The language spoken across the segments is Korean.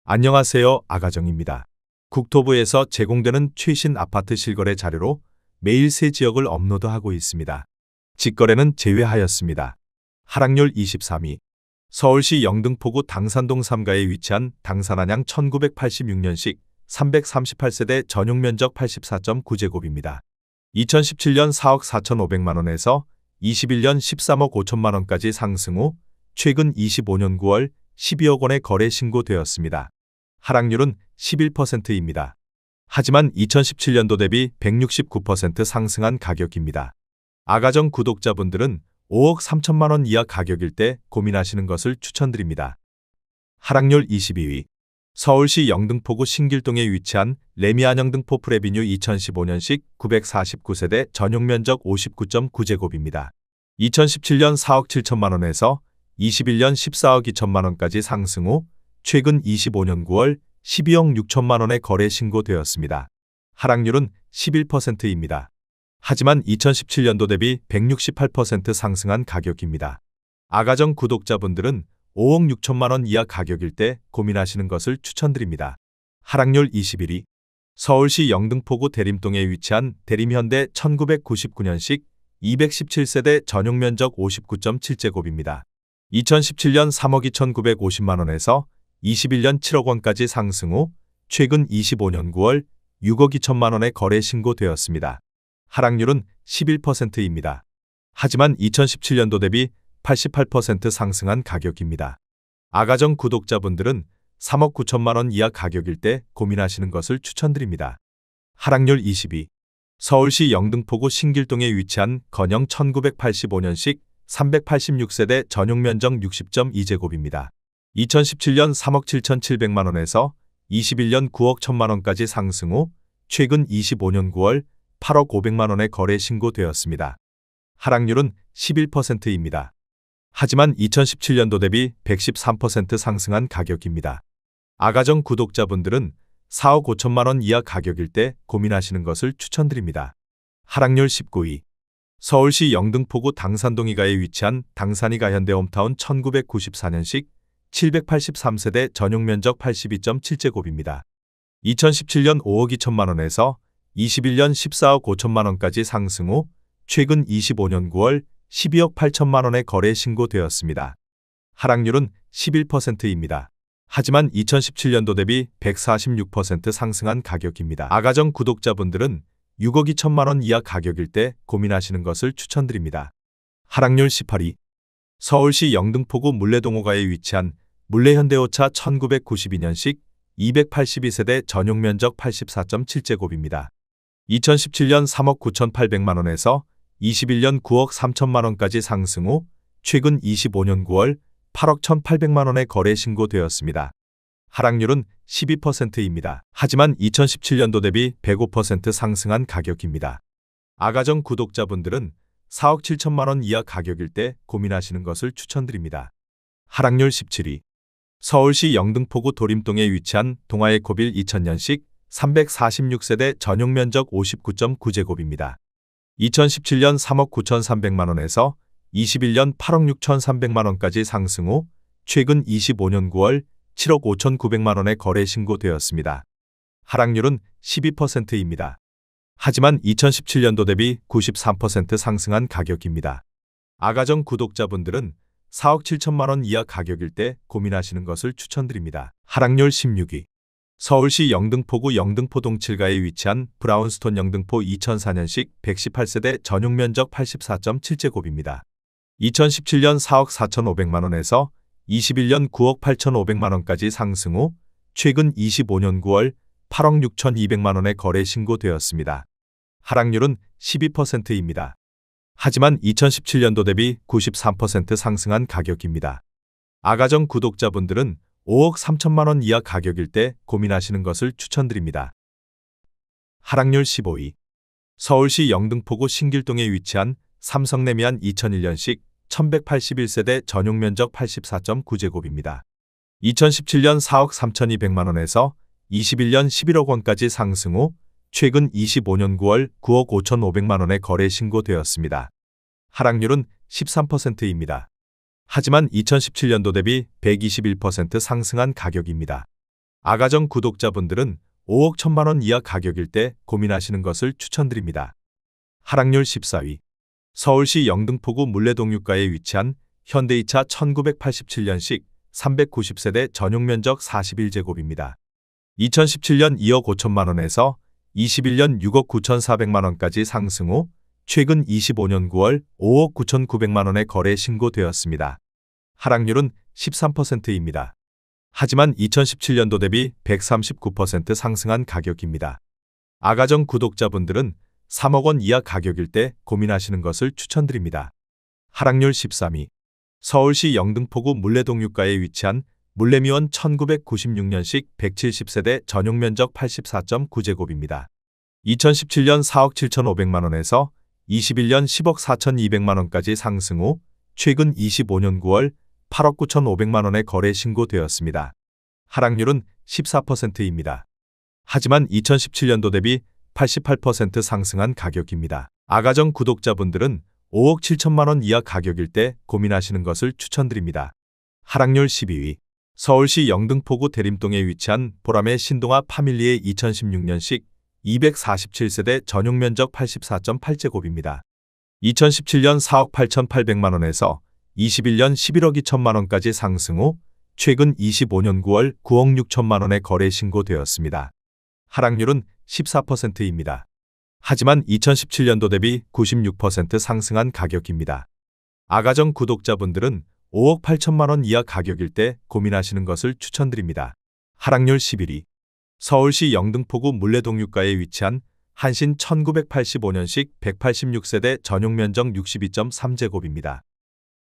안녕하세요. 아가정입니다. 국토부에서 제공되는 최신 아파트 실거래 자료로 매일 새 지역을 업로드하고 있습니다. 직거래는 제외하였습니다. 하락률 23위. 서울시 영등포구 당산동 3가에 위치한 당산안양 1986년식 338세대 전용 면적 84.9제곱입니다. 2017년 4억 4,500만 원에서 21년 13억 5천만 원까지 상승 후 최근 25년 9월 12억 원의 거래 신고되었습니다. 하락률은 11%입니다. 하지만 2017년도 대비 169% 상승한 가격입니다. 아가정 구독자분들은 5억 3천만 원 이하 가격일 때 고민하시는 것을 추천드립니다. 하락률 22위. 서울시 영등포구 신길동에 위치한 레미안 영등포 프레비뉴 2015년식 949세대 전용 면적 59.9제곱입니다. 2017년 4억 7천만 원에서 21년 14억 2천만 원까지 상승 후 최근 25년 9월 12억 6천만 원의 거래 신고되었습니다. 하락률은 11%입니다. 하지만 2017년도 대비 168% 상승한 가격입니다. 아가정 구독자분들은 5억 6천만 원 이하 가격일 때 고민하시는 것을 추천드립니다. 하락률 21위. 서울시 영등포구 대림동에 위치한 대림현대 1999년식 217세대 전용 면적 59.7제곱입니다. 2017년 3억 2,950만 원에서 21년 7억 원까지 상승 후 최근 25년 9월 6억 2천만 원의 거래 신고되었습니다. 하락률은 11%입니다. 하지만 2017년도 대비 88% 상승한 가격입니다. 아가정 구독자분들은 3억 9천만 원 이하 가격일 때 고민하시는 것을 추천드립니다. 하락률 22. 서울시 영등포구 신길동에 위치한 건영 1985년식 386세대 전용 면적 60.2제곱입니다. 2017년 3억 7,700만 원에서 21년 9억 1천만 원까지 상승 후 최근 25년 9월 8억 500만 원의 거래 신고되었습니다. 하락률은 11%입니다. 하지만 2017년도 대비 113% 상승한 가격입니다. 아가정 구독자분들은 4억 5천만 원 이하 가격일 때 고민하시는 것을 추천드립니다. 하락률 19위. 서울시 영등포구 당산동 2가에 위치한 당산이가 현대홈타운 1994년식 783세대 전용 면적 82.7제곱입니다. 2017년 5억 2천만 원에서 21년 14억 5천만 원까지 상승 후 최근 25년 9월 12억 8천만 원의 거래 신고되었습니다. 하락률은 11%입니다. 하지만 2017년도 대비 146% 상승한 가격입니다. 아가정 구독자분들은 6억 2천만 원 이하 가격일 때 고민하시는 것을 추천드립니다. 하락률 18위. 서울시 영등포구 물레동 5가에 위치한 물레현대오차 1992년식 282세대 전용 면적 84.7제곱입니다. 2017년 3억 9,800만 원에서 21년 9억 3천만 원까지 상승 후 최근 25년 9월 8억 1,800만 원의 거래 신고되었습니다. 하락률은 12%입니다. 하지만 2017년도 대비 105% 상승한 가격입니다. 아가정 구독자분들은 4억 7천만 원 이하 가격일 때 고민하시는 것을 추천드립니다. 하락률 17위. 서울시 영등포구 도림동에 위치한 동아에코빌 2000년식 346세대 전용 면적 59.9제곱입니다. 2017년 3억 9,300만 원에서 21년 8억 6,300만 원까지 상승 후 최근 25년 9월 7억 5,900만 원의 거래 신고되었습니다. 하락률은 12%입니다. 하지만 2017년도 대비 93% 상승한 가격입니다. 아가정 구독자분들은 4억 7천만 원 이하 가격일 때 고민하시는 것을 추천드립니다. 하락률 16위. 서울시 영등포구 영등포동 7가에 위치한 브라운스톤 영등포 2004년식 118세대 전용 면적 84.7제곱입니다. 2017년 4억 4,500만 원에서 21년 9억 8,500만 원까지 상승 후 최근 25년 9월 8억 6,200만 원의 거래 신고되었습니다. 하락률은 12%입니다. 하지만 2017년도 대비 93% 상승한 가격입니다. 아가정 구독자분들은 5억 3천만 원 이하 가격일 때 고민하시는 것을 추천드립니다. 하락률 15위. 서울시 영등포구 신길동에 위치한 삼성레미안 2001년식 1181세대 전용 면적 84.9제곱입니다. 2017년 4억 3,200만 원에서 21년 11억 원까지 상승 후 최근 25년 9월 9억 5,500만 원의 거래 신고되었습니다. 하락률은 13%입니다. 하지만 2017년도 대비 121% 상승한 가격입니다. 아가정 구독자분들은 5억 1천만 원 이하 가격일 때 고민하시는 것을 추천드립니다. 하락률 14위. 서울시 영등포구 물레동유가에 위치한 현대이차 1987년식 390세대 전용면적 41제곱입니다. 2017년 2억 5천만 원에서 21년 6억 9,400만 원까지 상승 후 최근 25년 9월 5억 9,900만 원에 거래 신고되었습니다. 하락률은 13%입니다. 하지만 2017년도 대비 139% 상승한 가격입니다. 아가정 구독자분들은 3억 원 이하 가격일 때 고민하시는 것을 추천드립니다. 하락률 13위. 서울시 영등포구 물레동유가에 위치한 물레미원 1996년식 170세대 전용면적 84.9제곱입니다. 2017년 4억 7,500만 원에서 21년 10억 4,200만 원까지 상승 후 최근 25년 9월 8억 9,500만 원에 거래 신고되었습니다. 하락률은 14%입니다. 하지만 2017년도 대비 88% 상승한 가격입니다. 아가정 구독자분들은 5억 7천만 원 이하 가격일 때 고민하시는 것을 추천드립니다. 하락률 12위. 서울시 영등포구 대림동에 위치한 보람의 신동아 파밀리의 2016년식 247세대 전용면적 84.8제곱입니다. 2017년 4억 8,800만 원에서 21년 11억 2천만 원까지 상승 후 최근 25년 9월 9억 6천만 원에 거래 신고되었습니다. 하락률은 14%입니다. 하지만 2017년도 대비 96% 상승한 가격입니다. 아가정 구독자분들은 5억 8천만 원 이하 가격일 때 고민하시는 것을 추천드립니다. 하락률 11위. 서울시 영등포구 물레동유가에 위치한 한신 1985년식 186세대 전용면적 62.3제곱입니다.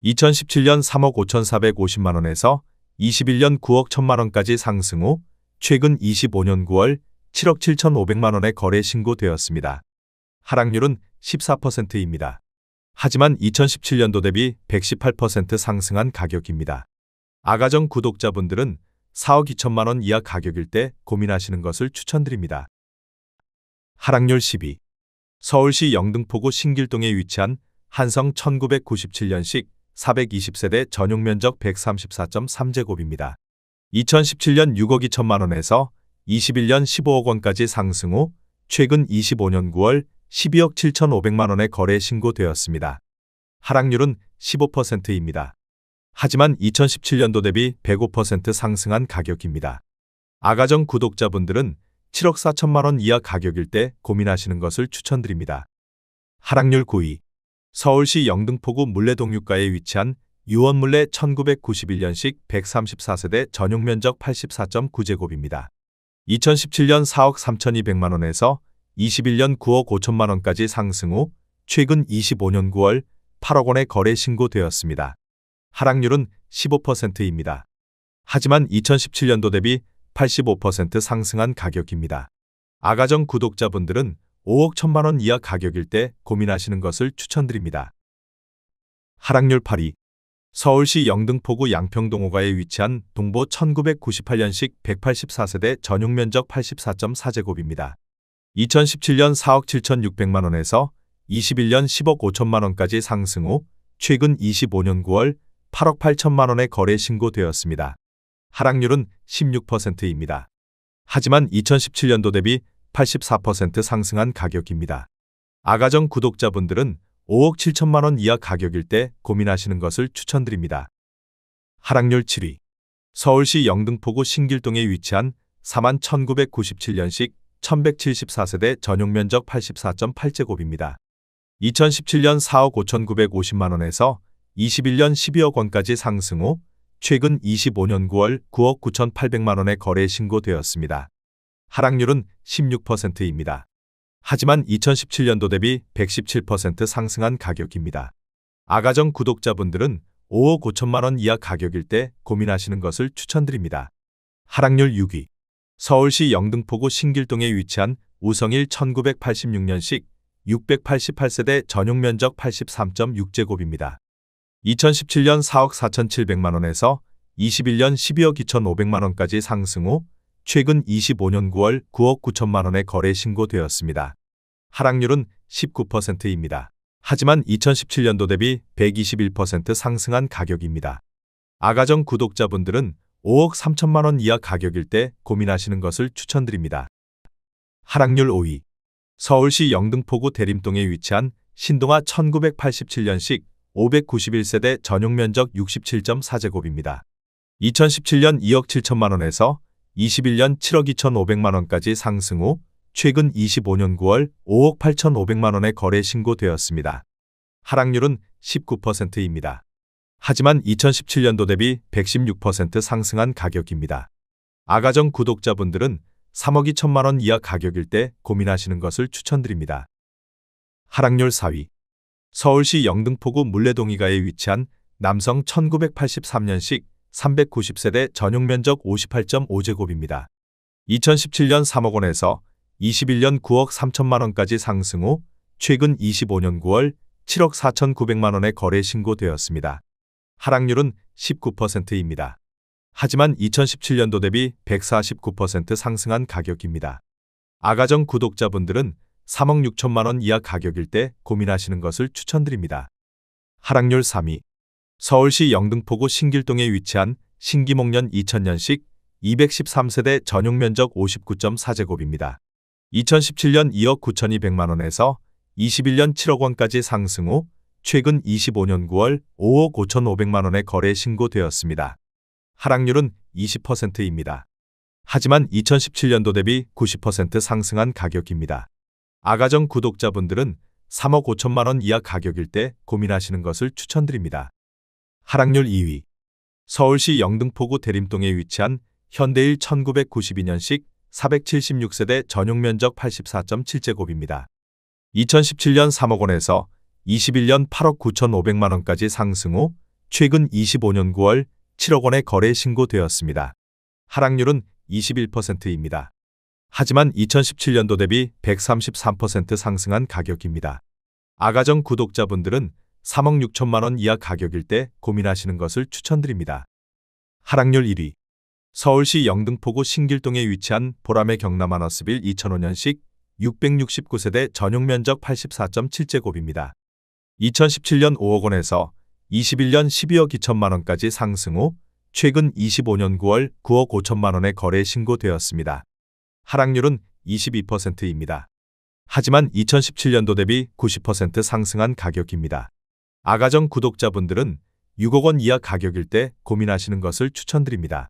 2017년 3억 5,450만 원에서 21년 9억 1천만 원까지 상승 후 최근 25년 9월 7억 7,500만 원에 거래 신고되었습니다. 하락률은 14%입니다. 하지만 2017년도 대비 118% 상승한 가격입니다. 아가정 구독자분들은 4억 2천만 원 이하 가격일 때 고민하시는 것을 추천드립니다. 하락률 10위. 서울시 영등포구 신길동에 위치한 한성 1997년식 420세대 전용면적 134.3제곱입니다. 2017년 6억 2천만 원에서 21년 15억 원까지 상승 후 최근 25년 9월 12억 7,500만 원에 거래 신고되었습니다. 하락률은 15%입니다. 하지만 2017년도 대비 105% 상승한 가격입니다. 아가정 구독자분들은 7억 4천만 원 이하 가격일 때 고민하시는 것을 추천드립니다. 하락률 9위. 서울시 영등포구 물레동유가에 위치한 유원물레 1991년식 134세대 전용면적 84.9제곱입니다. 2017년 4억 3,200만 원에서 21년 9억 5천만 원까지 상승 후 최근 25년 9월 8억 원에 거래 신고되었습니다. 하락률은 15%입니다. 하지만 2017년도 대비 85% 상승한 가격입니다. 아가정 구독자분들은 5억 1천만 원 이하 가격일 때 고민하시는 것을 추천드립니다. 하락률 8위. 서울시 영등포구 양평동호가에 위치한 동보 1998년식 184세대 전용면적 84.4제곱입니다. 2017년 4억 7,600만 원에서 21년 10억 5천만 원까지 상승 후 최근 25년 9월 8억 8천만 원에 거래 신고되었습니다. 하락률은 16%입니다. 하지만 2017년도 대비 84% 상승한 가격입니다. 아가정 구독자분들은 5억 7천만 원 이하 가격일 때 고민하시는 것을 추천드립니다. 하락률 7위. 서울시 영등포구 신길동에 위치한 41,997년식 1174세대 전용면적 84.8제곱입니다. 2017년 4억 5,950만 원에서 21년 12억 원까지 상승 후 최근 25년 9월 9억 9,800만 원에 거래 신고되었습니다. 하락률은 16%입니다. 하지만 2017년도 대비 117% 상승한 가격입니다. 아가정 구독자분들은 5억 5천만 원 이하 가격일 때 고민하시는 것을 추천드립니다. 하락률 6위. 서울시 영등포구 신길동에 위치한 우성일 1986년식 688세대 전용면적 83.6제곱입니다. 2017년 4억 4,700만 원에서 21년 12억 2,500만 원까지 상승 후 최근 25년 9월 9억 9천만 원에 거래 신고되었습니다. 하락률은 19%입니다. 하지만 2017년도 대비 121% 상승한 가격입니다. 아가정 구독자분들은 5억 3천만 원 이하 가격일 때 고민하시는 것을 추천드립니다. 하락률 5위. 서울시 영등포구 대림동에 위치한 신동아 1987년식 591세대 전용 면적 67.4제곱입니다. 2017년 2억 7천만 원에서 21년 7억 2,500만 원까지 상승 후 최근 25년 9월 5억 8,500만 원에 거래 신고되었습니다. 하락률은 19%입니다. 하지만 2017년도 대비 116% 상승한 가격입니다. 아가정 구독자분들은 3억 2천만 원 이하 가격일 때 고민하시는 것을 추천드립니다. 하락률 4위. 서울시 영등포구 물레동이가에 위치한 남성 1983년식 390세대 전용 면적 58.5제곱입니다. 2017년 3억 원에서 21년 9억 3천만 원까지 상승 후 최근 25년 9월 7억 4,900만 원에 거래 신고되었습니다. 하락률은 19%입니다. 하지만 2017년도 대비 149% 상승한 가격입니다. 아가정 구독자분들은 3억 6천만 원 이하 가격일 때 고민하시는 것을 추천드립니다. 하락률 3위. 서울시 영등포구 신길동에 위치한 신기목련 2000년식 213세대 전용 면적 59.4제곱입니다. 2017년 2억 9,200만 원에서 21년 7억 원까지 상승 후 최근 25년 9월 5억 5,500만 원에 거래 신고되었습니다. 하락률은 20%입니다. 하지만 2017년도 대비 90% 상승한 가격입니다. 아가정 구독자분들은 3억 5천만 원 이하 가격일 때 고민하시는 것을 추천드립니다. 하락률 2위. 서울시 영등포구 대림동에 위치한 현대일 1992년식 476세대 전용 면적 84.7제곱입니다. 2017년 3억 원에서 21년 8억 9,500만 원까지 상승 후 최근 25년 9월 7억 원에 거래 신고되었습니다. 하락률은 21%입니다. 하지만 2017년도 대비 133% 상승한 가격입니다. 아가정 구독자분들은 3억 6천만 원 이하 가격일 때 고민하시는 것을 추천드립니다. 하락률 1위. 서울시 영등포구 신길동에 위치한 보람의 경남아너스빌 2005년식 669세대 전용 면적 84.7제곱입니다. 2017년 5억 원에서 21년 12억 2천만 원까지 상승 후 최근 25년 9월 9억 5천만 원에 거래 신고되었습니다. 하락률은 22%입니다. 하지만 2017년도 대비 90% 상승한 가격입니다. 아가정 구독자분들은 6억 원 이하 가격일 때 고민하시는 것을 추천드립니다.